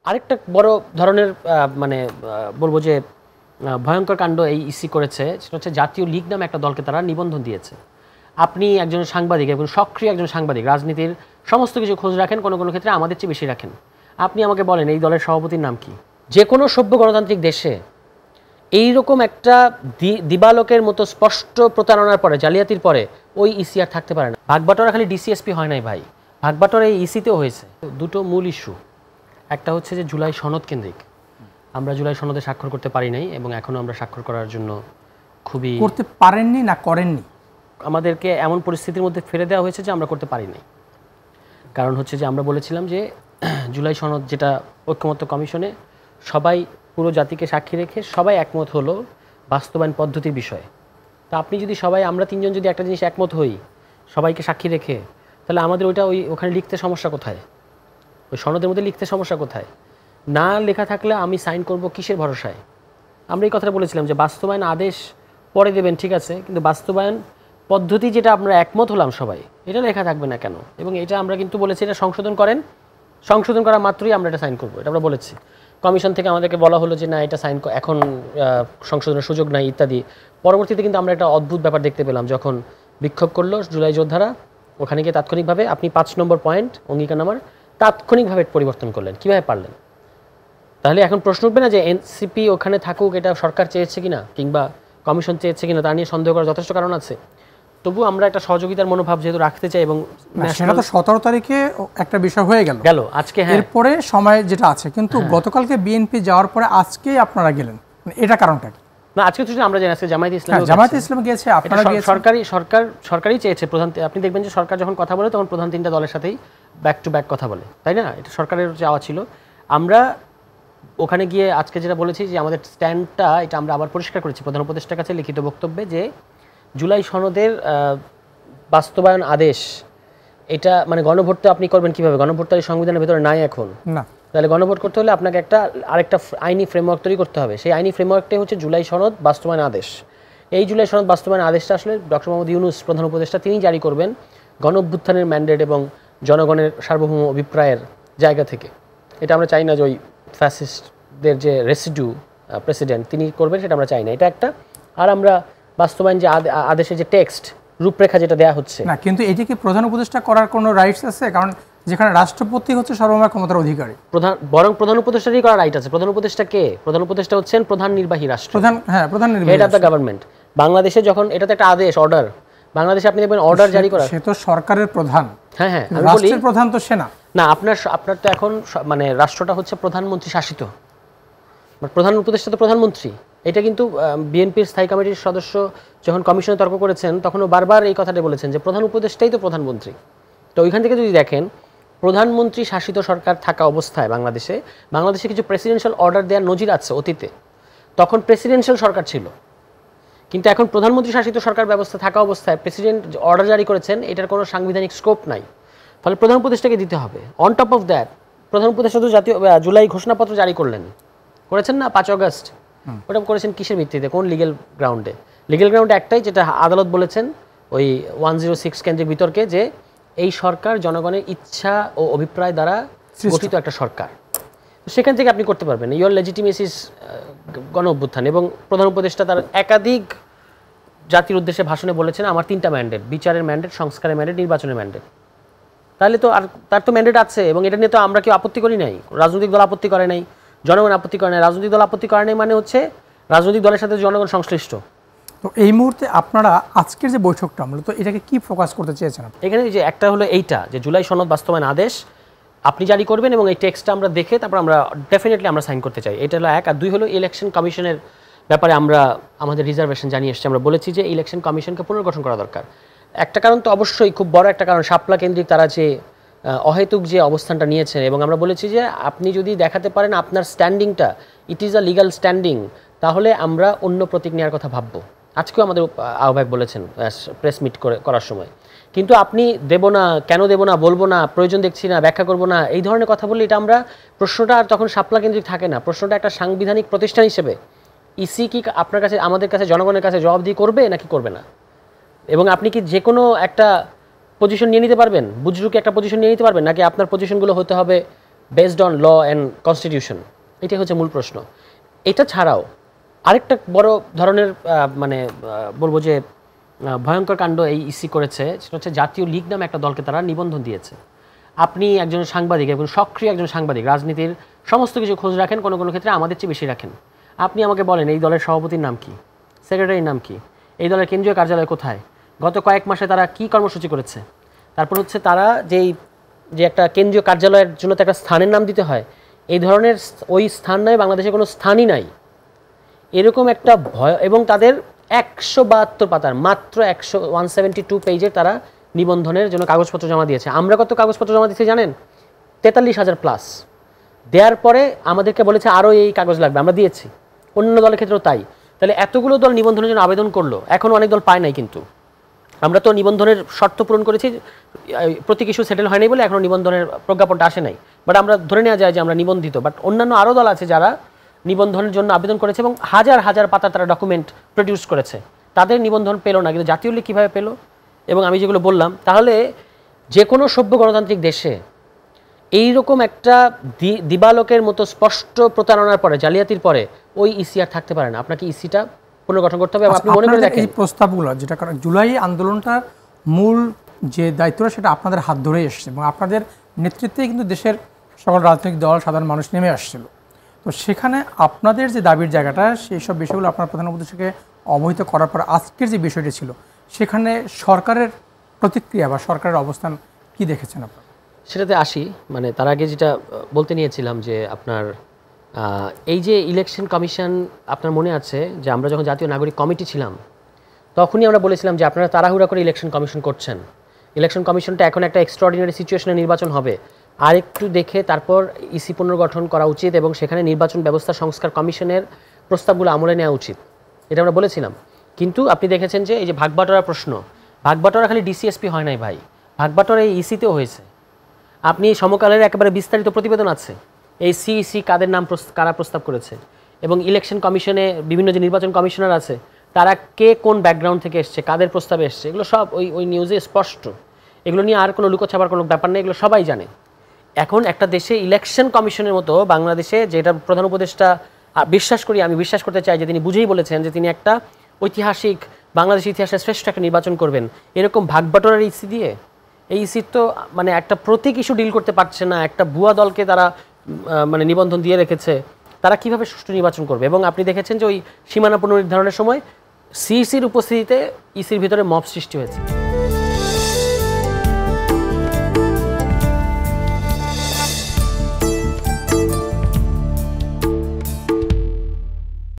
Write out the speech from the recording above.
আরেকটা বড় ধরনের মানে বলবো যে ভয়ঙ্কর কাণ্ড এই ইসি করেছে, সেটা হচ্ছে জাতীয় লীগ নামে একটা দলকে তারা নিবন্ধন দিয়েছে। আপনি একজন সাংবাদিক এবং সক্রিয় একজন সাংবাদিক, রাজনীতির সমস্ত কিছু খোঁজ রাখেন, কোনো কোনো ক্ষেত্রে আমাদের চেয়ে বেশি রাখেন। আপনি আমাকে বলেন এই দলের সভাপতির নাম কি? যে কোনো সভ্য গণতান্ত্রিক দেশে এইরকম একটা দিবালোকের মতো স্পষ্ট প্রতারণার পরে, জালিয়াতির পরে ওই ইসি আর থাকতে পারে না। ভাগবাটোয়ারা খালি ডিসিএসপি হয় নাই ভাই, ভাগবাটোয়ারা এই ইসিতেও হয়েছে। দুটো মূল ইস্যু, একটা হচ্ছে যে জুলাই সনদ কেন্দ্রিক। আমরা জুলাই সনদে স্বাক্ষর করতে পারি নাই এবং এখনও আমরা স্বাক্ষর করার জন্য খুবই করতে পারেননি না করেননি, আমাদেরকে এমন পরিস্থিতির মধ্যে ফেলে দেওয়া হয়েছে যে আমরা করতে পারি নাই। কারণ হচ্ছে যে আমরা বলেছিলাম যে জুলাই সনদ, যেটা ঐক্যমত্য কমিশনে সবাই পুরো জাতিকে সাক্ষী রেখে সবাই একমত হলো বাস্তবায়ন পদ্ধতির বিষয়ে। তা আপনি যদি সবাই, আমরা তিনজন যদি একটা জিনিস একমত হই সবাইকে সাক্ষী রেখে, তাহলে আমাদের ওইটা ওখানে লিখতে সমস্যা কোথায়? ওই সনদের মধ্যে লিখতে সমস্যা কোথায়? না লেখা থাকলে আমি সাইন করব কিসের ভরসায়? আমরা এই কথাটা বলেছিলাম যে বাস্তবায়ন আদেশ পরে দেবেন, ঠিক আছে, কিন্তু বাস্তবায়ন পদ্ধতি যেটা আমরা একমত হলাম সবাই, এটা লেখা থাকবে না কেন? এবং এটা আমরা কিন্তু বলেছি এটা সংশোধন করেন, সংশোধন করা মাত্রই আমরা এটা সাইন করবো, এটা আমরা বলেছি। কমিশন থেকে আমাদেরকে বলা হলো যে না, এটা সাইন এখন সংশোধনের সুযোগ নাই ইত্যাদি। পরবর্তীতে কিন্তু আমরা একটা অদ্ভুত ব্যাপার দেখতে পেলাম, যখন বিক্ষোভ করলো জুলাই যোদ্ধারা, ওখানে গিয়ে তাৎক্ষণিকভাবে আপনি 5 নম্বর পয়েন্ট অঙ্গীকারনামার তাৎক্ষণিকভাবে পরিবর্তন করলেন। কীভাবে পারলেন? তাহলে এখন প্রশ্ন উঠবে না যে এনসিপি ওখানে থাকুক, এটা সরকার চেয়েছে কিনা কিংবা কমিশন চেয়েছে কিনা, তা নিয়ে সন্দেহ করার যথেষ্ট কারণ আছে। তবু আমরা একটা সহযোগিতার মনোভাব যেহেতু রাখতে চাই, এবং সেটা তো 17 তারিখে একটা বিষয় হয়ে গেল আজকে, হ্যাঁ, এরপরে সময় যেটা আছে, কিন্তু গতকালকে বিএনপি যাওয়ার পরে আজকেই আপনারা গেলেন, এটা কারণটা কি? না, আজকে তো আমরা জানি আজকে জামায়াতে ইসলাম গিয়েছে, আপনারা গিয়েছেন। সরকারই চেয়েছে। প্রধান, আপনি দেখবেন যে সরকার যখন কথা বলে তখন প্রধান 3টা দলের সাথেই ব্যাক টু ব্যাক কথা বলে, তাই না? এটা সরকারের চাওয়া ছিল। আমরা ওখানে গিয়ে আজকে যেটা বলেছি যে আমাদের স্ট্যান্ডটা, এটা আমরা আবার পরিষ্কার করেছি প্রধান উপদেষ্টার কাছে লিখিত বক্তব্যে, যে জুলাই সনদের বাস্তবায়ন আদেশ, এটা মানে গণভোট তো আপনি করবেন কিভাবে? গণভোট তো সংবিধানের ভেতরে নাই এখন না। তাহলে গণভোট করতে হলে আপনাকে আরেকটা আইনি ফ্রেমওয়ার্ক তৈরি করতে হবে। সেই আইনি ফ্রেমওয়ার্কটাই হচ্ছে জুলাই সনদ বাস্তবায়ন আদেশ। এই জুলাই সনদ বাস্তবায়ন আদেশটা আসলে ডক্টর মোহাম্মদ ইউনূস প্রধান উপদেষ্টা তিনি জারি করবেন গণ অভ্যুত্থানের ম্যান্ডেট এবং জনগণের সার্বভৌম অভিপ্রায়ের জায়গা থেকে। এটা আমরা চাই না যে ওই ফ্যাসিস্টদের যে রেসিডিউ প্রেসিডেন্ট তিনি করবেন, সেটা আমরা চাই না। এটা একটা। আর আমরা বাস্তবায়ন যে আদেশের যে টেক্সট, রূপরেখা যেটা দেওয়া হচ্ছে না, কিন্তু এটি কি প্রধান উপদেষ্টা করার কোনো রাইটস আছে? কারণ যেখানে রাষ্ট্রপতি হচ্ছে সর্বময় ক্ষমতার অধিকারী, প্রধান উপদেষ্টারই করার রাইট আছে। প্রধান উপদেষ্টা কে? প্রধান উপদেষ্টা হচ্ছেন প্রধান নির্বাহী রাষ্ট্র, প্রধান নির্বাহী হেড অফ দ্য গভর্নমেন্ট। বাংলাদেশে যখন এটা তো একটা আদেশ, অর্ডার, বাংলাদেশে আপনি দেখবেন অর্ডার জারি করা, সে তো সরকারের প্রধান। হ্যাঁ হ্যাঁ, রাষ্ট্রের প্রধান তো সেনা না। আপনার তো এখন মানে রাষ্ট্রটা হচ্ছে প্রধানমন্ত্রী শাসিত, প্রধান উপদেষ্টা তো প্রধানমন্ত্রী। এটা কিন্তু বিএনপির স্থায়ী কমিটির সদস্য যখন কমিশনে তর্ক করেছেন তখনও বারবার এই কথাটা বলেছেন যে প্রধান উপদেষ্টাই তো প্রধানমন্ত্রী। তো ওইখান থেকে যদি দেখেন, প্রধানমন্ত্রী শাসিত সরকার থাকা অবস্থায় বাংলাদেশে কিছু প্রেসিডেন্সিয়াল অর্ডার দেওয়ার নজির আছে অতীতে, তখন প্রেসিডেন্সিয়াল সরকার ছিল। কিন্তু এখন প্রধানমন্ত্রী শাসিত সরকার ব্যবস্থা থাকা অবস্থায় প্রেসিডেন্ট অর্ডার জারি করেছেন, এটার কোনো সাংবিধানিক স্কোপ নাই, ফলে প্রধান উপদেষ্টাকে দিতে হবে। অন টপ অফ দ্যাট, প্রধান উপদেষ্টা তো জাতীয় জুলাই ঘোষণাপত্র জারি করেছেন না 5 আগস্ট। ওটা করেছেন কিসের ভিত্তিতে, কোন লিগ্যাল গ্রাউন্ডে? লিগ্যাল গ্রাউন্ড একটাই, যেটা আদালত বলেছেন ওই 106 কেন্দ্রিক বিতর্কে, যে এই সরকার জনগণের ইচ্ছা ও অভিপ্রায় দ্বারা গঠিত একটা সরকার। সেখান থেকে আপনি করতে পারবেন। ইয়োর লেজিটিমেসিস গণ অভ্যুত্থান। এবং প্রধান উপদেষ্টা তার একাধিক জাতির উদ্দেশ্যে ভাষণে বলেছেন আমার 3টা ম্যান্ডেট, বিচারের ম্যান্ডেট, সংস্কারের ম্যান্ডেট, নির্বাচনের ম্যান্ডেট। তাহলে তো আর তার তো ম্যান্ডেট আছে, এবং এটা নিয়ে তো আমরা কেউ আপত্তি করি নাই, রাজনৈতিক দল আপত্তি করে নাই, জনগণ আপত্তি করে নাই। রাজনৈতিক দল আপত্তি করে নাই মানে হচ্ছে রাজনৈতিক দলের সাথে জনগণ সংশ্লিষ্ট। তো এই মুহূর্তে আপনারা আজকের যে বৈঠকটা, মূলত এটাকে কি ফোকাস করতে চেয়েছেন? এখানে যে একটা হলো এইটা, যে জুলাই সনদ বাস্তবায়ন আদেশ আপনি জারি করবেন, এবং এই টেক্সটটা আমরা দেখে তারপর আমরা ডেফিনেটলি আমরা সাইন করতে চাই। এটা হলো এক। আর 2 হলো ইলেকশন কমিশনের ব্যাপারে আমরা আমাদের রিজার্ভেশন জানিয়ে এসেছি। আমরা বলেছি যে ইলেকশন কমিশনকে পুনর্গঠন করা দরকার। একটা কারণ তো অবশ্যই খুব বড় একটা কারণ, শাপলা কেন্দ্রিক তারা যে অহেতুক যে অবস্থানটা নিয়েছেন, এবং আমরা বলেছি যে আপনি যদি দেখাতে পারেন আপনার স্ট্যান্ডিংটা it is a legal standing, তাহলে আমরা অন্য প্রতীক নেওয়ার কথা ভাববো। আজকেও আমাদের আহ্বায়ক বলেছেন প্রেস মিট করার সময়। কিন্তু আপনি দেব না, কেন দেব না, বলবো না, প্রয়োজন দেখছি না, ব্যাখ্যা করবো না, এই ধরনের কথা বললে এটা আমরা, প্রশ্নটা আর তখন শাপলা কেন্দ্রিক থাকে না। প্রশ্নটা একটা সাংবিধানিক প্রতিষ্ঠান হিসেবে ইসি কি আপনার কাছে, আমাদের কাছে, জনগণের কাছে জবাবদিহি করবে নাকি করবে না? এবং আপনি কি যে কোনো একটা পজিশন নিয়ে নিতে পারবেন, বুজরুকে একটা পজিশন নিয়ে নিতে পারবেন, নাকি আপনার পজিশনগুলো হতে হবে based on law and constitution? এটাই হচ্ছে মূল প্রশ্ন। এটা ছাড়াও আরেকটা বড় ধরনের মানে বলবো যে ভয়ঙ্কর কাণ্ড এই ইসি করেছে, সেটা হচ্ছে জাতীয় লীগ নামে একটা দলকে তারা নিবন্ধন দিয়েছে। আপনি একজন সাংবাদিক এবং সক্রিয় একজন সাংবাদিক, রাজনীতির সমস্ত কিছু খোঁজ রাখেন, কোনো কোনো ক্ষেত্রে আমাদের চেয়ে বেশি রাখেন। আপনি আমাকে বলেন এই দলের সভাপতির নাম কি, সেক্রেটারির নাম কি, এই দলের কেন্দ্রীয় কার্যালয় কোথায়, গত কয়েক মাসে তারা কি কর্মসূচি করেছে। তারপর হচ্ছে তারা যে একটা কেন্দ্রীয় কার্যালয়ের জন্য তো একটা স্থানের নাম দিতে হয়, এই ধরনের ওই স্থান নয়, বাংলাদেশে কোনো স্থানই নাই এরকম একটা ভয়। এবং তাদের 172 পাতার মাত্র 172 পেজের তারা নিবন্ধনের জন্য কাগজপত্র জমা দিয়েছে। আমরা কত কাগজপত্র জমা দিয়েছি জানেন? 43,000 প্লাস। দেওয়ার পরে আমাদেরকে বলেছে আরও এই কাগজ লাগবে, আমরা দিয়েছি। অন্য দলের ক্ষেত্রেও তাই। তাহলে এতগুলো দল নিবন্ধনের জন্য আবেদন করলো, এখনও অনেক দল পায় নাই। কিন্তু আমরা তো নিবন্ধনের শর্ত পূরণ করেছি, প্রতীক ইস্যু সেটেল হয়নি বলে এখনও নিবন্ধনের প্রজ্ঞাপনটা আসে নাই। বাট আমরা ধরে নেওয়া যায় যে আমরা নিবন্ধিত। বাট অন্যান্য আরও দল আছে যারা নিবন্ধনের জন্য আবেদন করেছে এবং হাজার হাজার পাতা তারা ডকুমেন্ট প্রডিউস করেছে, তাদের নিবন্ধন পেল না। কিন্তু জাতীয় লীগ কীভাবে পেল? এবং আমি যেগুলো বললাম, তাহলে যে কোনো সভ্য গণতান্ত্রিক দেশে এইরকম একটা দিবালোকের মতো স্পষ্ট প্রতারণার পরে, জালিয়াতির পরে ওই ইসি আর থাকতে পারে না। আপনাকে ইসিটা পুনর্গঠন করতে হবে। আপনি মনে করে দেখেন এই প্রস্তাবগুলো যেটা জুলাই আন্দোলনটার মূল যে দায়িত্বটা সেটা আপনাদের হাত ধরেই এসেছে এবং আপনাদের নেতৃত্বে কিন্তু দেশের সকল রাজনৈতিক দল, সাধারণ মানুষ নেমে আসছিল। তো সেখানে আপনাদের যে দাবির জায়গাটা, সেই সব বিষয়গুলো আপনার প্রধান উপদেষ্টাকে অবহিত করার পর আজকের যে বিষয়টি ছিল, সেখানে সরকারের প্রতিক্রিয়া বা সরকারের অবস্থান কি দেখেছেন আপনারা? সেটাতে আসি। মানে তার আগে যেটা বলতে নিয়েছিলাম যে আপনার এই যে ইলেকশন কমিশন, আপনার মনে আছে যে আমরা যখন জাতীয় নাগরিক কমিটি ছিলাম তখনই আমরা বলেছিলাম যে আপনারা তাড়াহুড়া করে ইলেকশন কমিশন করছেন। ইলেকশন কমিশনটা এখন একটা এক্সট্রাঅর্ডিনারি সিচুয়েশনে নির্বাচন হবে, আর একটু দেখে তারপর ইসি পুনর্গঠন করা উচিত এবং সেখানে নির্বাচন ব্যবস্থা সংস্কার কমিশনের প্রস্তাবগুলো আমলে নেওয়া উচিত, এটা আমরা বলেছিলাম। কিন্তু আপনি দেখেছেন যে এই যে ভাগবাটোয়ার প্রশ্ন, ভাগবাটোয়ারা খালি ডিসিএসপি হয় নাই ভাই, ভাগবাটোয়ারা এই ইসিতেও হয়েছে। আপনি সমকালের একেবারে বিস্তারিত প্রতিবেদন আছে, এই সিইসি কাদের নাম কারা প্রস্তাব করেছে এবং ইলেকশন কমিশনে বিভিন্ন যে নির্বাচন কমিশনার আছে তারা কে কোন ব্যাকগ্রাউন্ড থেকে এসছে, কাদের প্রস্তাবে এসছে, এগুলো সব ওই নিউজে স্পষ্ট। এগুলো নিয়ে আর কোনো লুকোছাপার কোনো ব্যাপার নেই, এগুলো সবাই জানে। এখন একটা দেশে ইলেকশন কমিশনের মতো বাংলাদেশে, যেটা প্রধান উপদেষ্টা বিশ্বাস করি, আমি বিশ্বাস করতে চাই যে তিনি বুঝেই বলেছেন যে তিনি একটা ঐতিহাসিক বাংলাদেশ ইতিহাসের শ্রেষ্ঠ একটা নির্বাচন করবেন, এরকম ভাগবাটোয়ার ইসি দিয়ে এই ইসির তো মানে একটা প্রতীক ইস্যু ডিল করতে পারছে না, একটা ভুয়া দলকে তারা মানে নিবন্ধন দিয়ে রেখেছে, তারা কিভাবে সুষ্ঠু নির্বাচন করবে? এবং আপনি দেখেছেন যে ওই সীমানা পুনর্নির্ধারণের সময় সিইসির উপস্থিতিতে ইসির ভিতরে মব সৃষ্টি হয়েছে।